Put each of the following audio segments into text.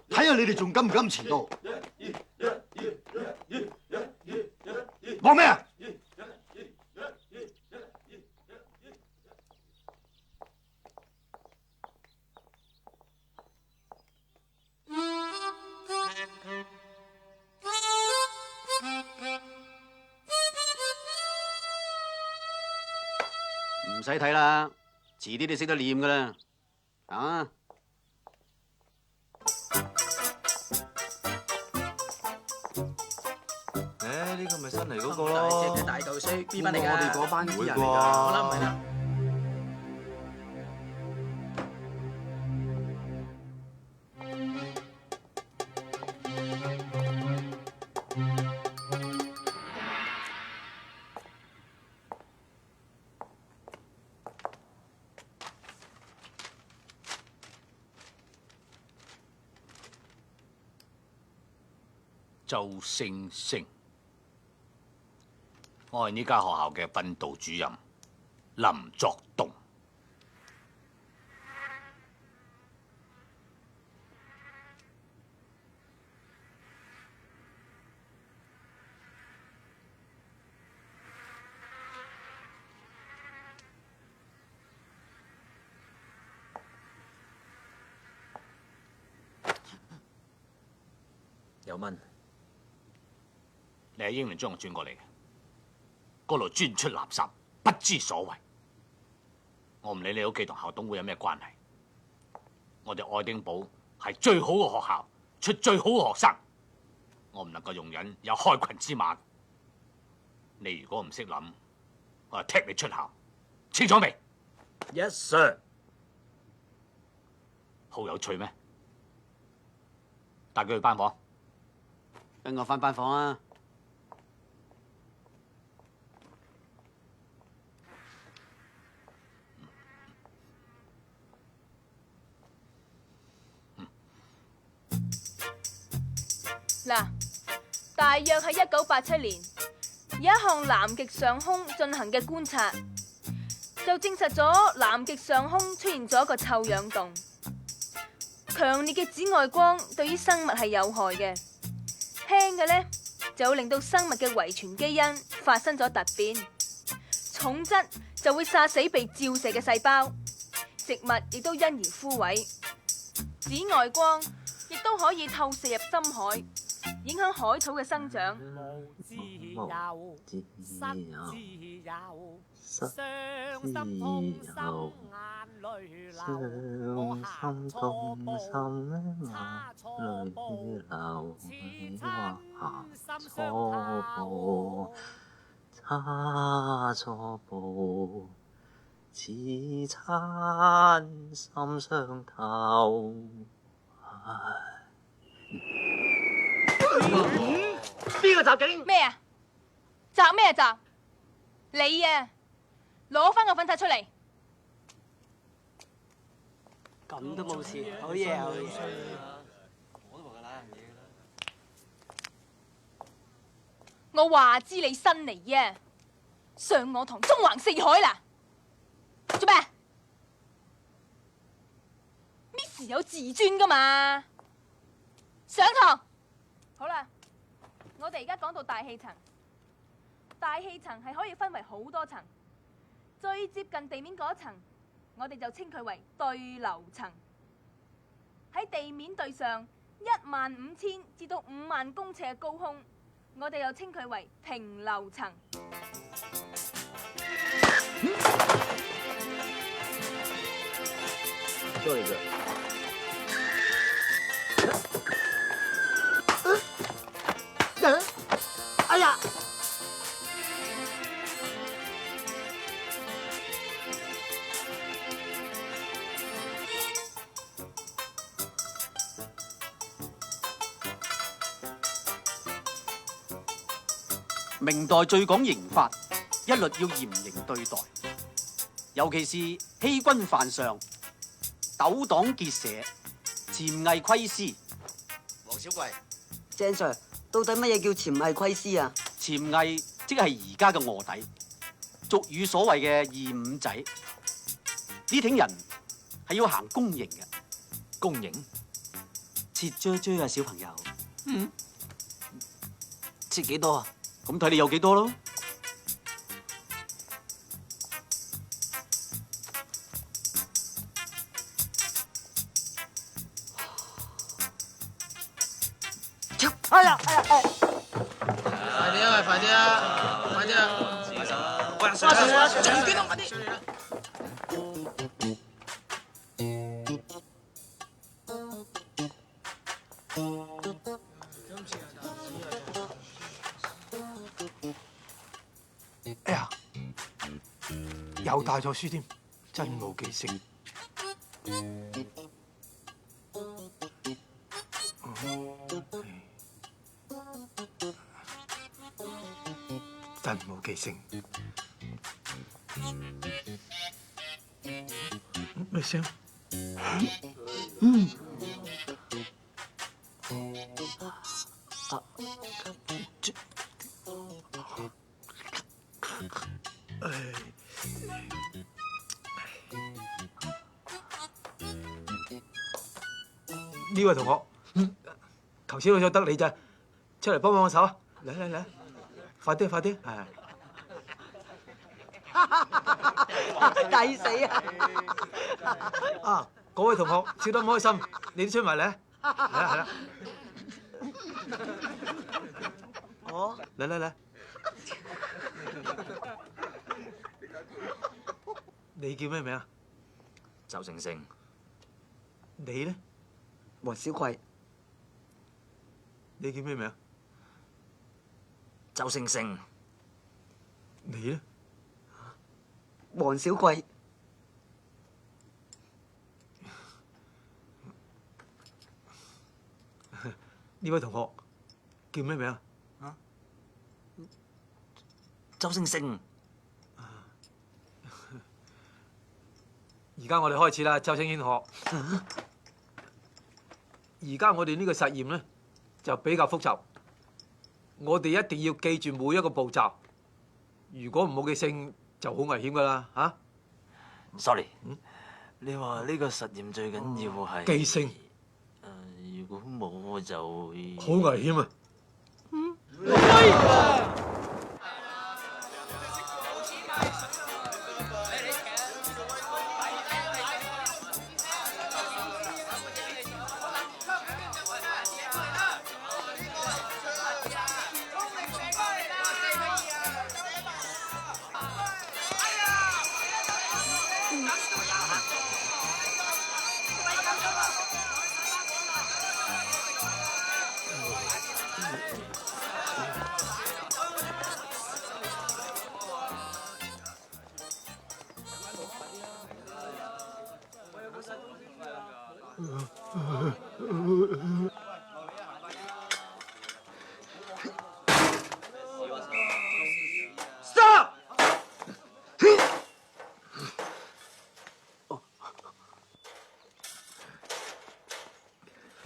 睇下你哋仲敢唔敢遲到？講咩啊？唔使睇啦，遲啲你識得念噶啦，啊！呢個咪新嚟嗰個咯。大隻嘅大舊衰邊班嚟㗎？我哋嗰班啲人嚟㗎。我諗唔係啦。周星星，我係呢間學校嘅訓導主任林作棟。有蚊。你喺英聯中學轉過嚟嘅，嗰度專出垃圾，不知所謂。我唔理你屋企同校董會有咩關係，我哋愛丁堡係最好嘅學校，出最好嘅學生，我唔能夠容忍有害群之馬。你如果唔識諗，我就踢你出校，清楚未 ？Yes sir。好有趣咩？帶佢去班房，跟我返班房啊！嗱，大約喺1987年，有一項南極上空進行嘅觀察，就證實咗南極上空出現咗一個臭氧洞。強烈嘅紫外光對於生物係有害嘅，輕嘅呢就會令到生物嘅遺傳基因發生咗突變，重則就會殺死被照射嘅細胞，食物亦都因而枯萎。紫外光亦都可以透射入深海，影響海草嘅生長。自由，傷心痛心眼淚流，我行錯步，差錯步，似親心傷透，差錯步，似親心傷透。邊個襲警？咩啊？襲咩襲？你啊，攞翻個粉刷出嚟。咁都冇事，好嘢啊！我都話佢賴人嘢啦。我話知你新嚟啊，上我堂中橫四海啦，做咩？Miss 有自尊噶嘛？上堂。好啦，我哋而家講到大氣層。大氣層係可以分為好多層，最接近地面嗰層，我哋就稱佢為對流層。喺地面對上15000至到5萬公尺嘅高空，我哋又稱佢為平流層。多謝。哎呀！明代最講刑法，一律要嚴刑對待，尤其是欺君犯上、糾黨結社、潛偽窺私。黃小貴，鄭 Sir， 到底乜嘢叫潛偽窺私啊？潛偽即係而家嘅臥底，俗語所謂嘅二五仔。呢挺人係要行公刑嘅。公刑切啫啫啊，小朋友。嗯，切幾多啊？咁睇你有幾多咯。哎呀哎呀哎！快啲啊！快啲啊！快啲啊！喂，上嚟啦！長頸鹿快啲！哎呀，又帶咗書添，真冇記性。真冇記性。咩聲？呢位同學，頭先好咗得你咋，出嚟幫幫我手啊！嚟嚟嚟，快啲快啲，係。抵死啊！啊，嗰位同學笑得唔開心，你都出埋嚟啊！嚟啦係啦，哦，嚟嚟嚟，你叫咩名啊？周星星，你咧？黃小貴，你叫咩名啊？周星星，你咧？黃小貴，呢位同學叫咩名啊？周星星。而家我哋開始啦，周星星同學。而家我哋呢個實驗咧就比較複雜，我哋一定要記住每一個步驟。如果唔冇記性，就好危險噶啦嚇。Sorry，你話呢個實驗最緊要係記性。如果冇我就好危險啊！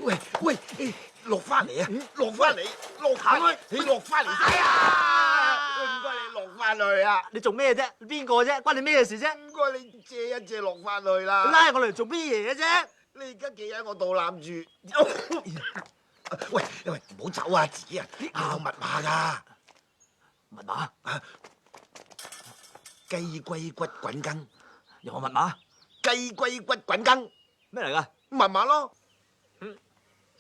喂喂，落翻嚟啊！落翻嚟，落翻去，你落翻嚟！哎呀，唔該你落翻去啊！你做咩啫？邊個啫？關你咩事啫？唔該你借一借落翻去啦！拉我嚟做咩嘢嘅啫？你而家企喺我度攬住。喂喂，唔好走啊！自己人，你有密碼㗎。密碼啊！雞龜骨滾羹，有冇密碼？雞龜骨滾羹，咩嚟㗎？密碼咯。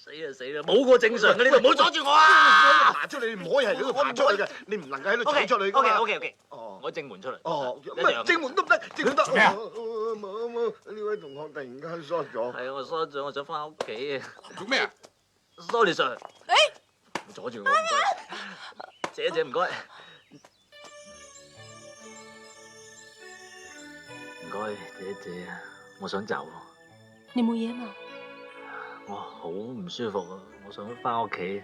死啦死啦，冇個正常嘅，你唔好阻住我啊！爬出嚟，唔可以喺呢度爬出去嘅，你唔能夠喺度走出去㗎嘛。OK，哦，我正門出嚟。哦，一樣正門都唔得，正門得。咩啊？冇，呢位同學突然間疏咗。係啊，我疏咗，我想翻屋企啊。做咩啊？ Sorry sir，唔阻住我，唔該。借一借唔該。唔該，借一借啊！我想走。你冇嘢嘛？我好唔舒服啊！我想翻屋企，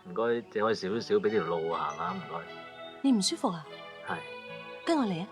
唔該借開少少俾條路行下，唔該。你唔舒服啊？係。跟我嚟啊！